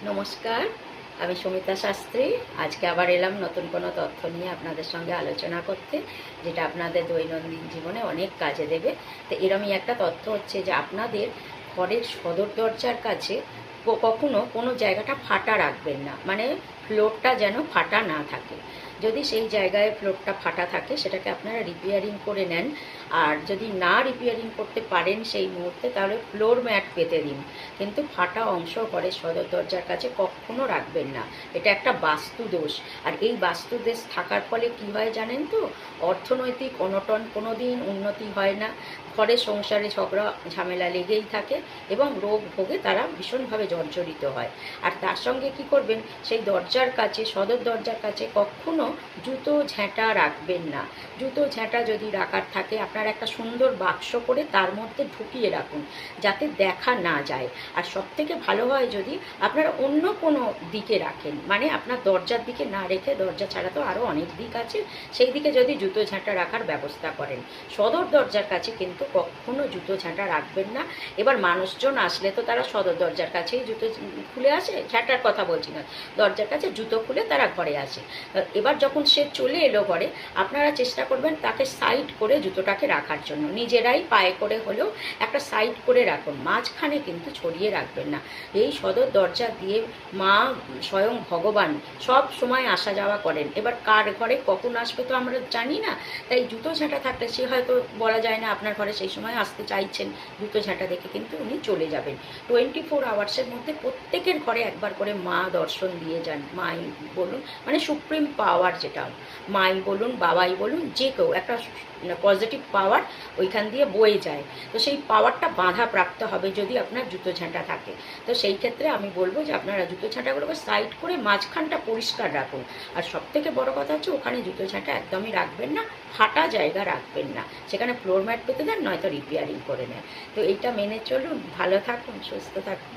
নমস্কার, আমি সমিতা শাস্ত্রী। আজকে আবার এলাম নতুন কোনো তথ্য নিয়ে আপনাদের সঙ্গে আলোচনা করতে, যেটা আপনাদের দৈনন্দিন জীবনে অনেক কাজে দেবে। তো এরমই একটা তথ্য হচ্ছে যে আপনাদের ঘরের সদর দরজার কাছে কখনো কোনো জায়গাটা ফাটা রাখবেন না, মানে ফ্লোরটা যেন ফাটা না থাকে। যদি সেই জায়গায় ফ্লোরটা ফাটা থাকে সেটাকে আপনারা রিপেয়ারিং করে নেন। আর যদি না রিপেয়ারিং করতে পারেন সেই মুহূর্তে, তাহলে ফ্লোর ম্যাট পেতে দিন। কিন্তু ফাটা অংশ ঘরের সদর দরজার কাছে কখনো রাখবেন না। এটা একটা বাস্তু দোষ। আর এই বাস্তু দোষ থাকার ফলে কী হয় জানেন তো? অর্থনৈতিক অনটন, কোনো দিন উন্নতি হয় না, ঘরের সংসারে ঝগড়া ঝামেলা লেগেই থাকে এবং রোগ ভোগে তারা ভীষণভাবে জর্জরিত হয়। আর তার সঙ্গে কি করবেন, সেই দরজার কাছে, সদর দরজার কাছে কখনো জুতো ঝ্যাঁটা রাখবেন না। জুতো ঝ্যাঁটা যদি রাখার থাকে, আপনার একটা সুন্দর বাক্স করে তার মধ্যে ঢুকিয়ে রাখুন, যাতে দেখা না যায়। আর সবথেকে ভালো হয় যদি আপনারা অন্য কোনো দিকে রাখেন, মানে আপনার দরজার দিকে না রেখে, দরজা ছাড়া তো আরও অনেক দিক আছে, সেই দিকে যদি জুতো ঝাঁটা রাখার ব্যবস্থা করেন। সদর দরজার কাছে কিন্তু কখনো জুতো ঝাঁটা রাখবেন না। এবার মানুষজন আসলে তো তারা সদর দরজার কাছেই জুতো খুলে আসে, ঝাঁটার কথা বলছি না, দরজার কাছে জুতো খুলে তারা ঘরে আসে। এবার যখন সে চলে এলো ঘরে, আপনারা চেষ্টা করবেন তাকে সাইড করে জুতোটাকে রাখার জন্য। নিজেরাই পায়ে করে হলেও একটা সাইড করে রাখুন, মাঝখানে কিন্তু ছড়িয়ে রাখবেন না। এই সদর দরজা দিয়ে মা স্বয়ং ভগবান সব সময় আসা যাওয়া করেন। এবার কার ঘরে কখন আসবে তো আমরা জানি না, তাই জুতো ঝাঁটা থাকলে সে হয়তো বলা যায় না আপনার ঘরে সেই সময় আসতে চাইছেন, জুতো ঝাঁটা দেখে কিন্তু উনি চলে যাবেন। 24 আওয়ার্সের মধ্যে প্রত্যেকের ঘরে একবার করে মা দর্শন দিয়ে যান। মাই বলুন, মানে সুপ্রিম পাওয়ার, যেটা মাই বলুন, বাবাই বলুন, যে কেউ একটা পজিটিভ পাওয়ার ওইখান দিয়ে বয়ে যায়। তো সেই পাওয়ারটা বাধা প্রাপ্ত হবে যদি আপনার জুতো ঝাঁটা থাকে। তো সেই ক্ষেত্রে আমি বলবো যে আপনারা জুতো ঝাঁটাগুলোকে সাইড করে মাঝখানটা পরিষ্কার রাখুন। আর সবথেকে বড় কথা হচ্ছে, ওখানে জুতো ঝাঁটা একদমই রাখবেন না, ফাটা জায়গা রাখবেন না। সেখানে ফ্লোর ম্যাট পেতে দেন, নয়তো রিপেয়ারিং করে নেন। তো এইটা মেনে চলুন, ভালো থাকুন, সুস্থ থাকুন।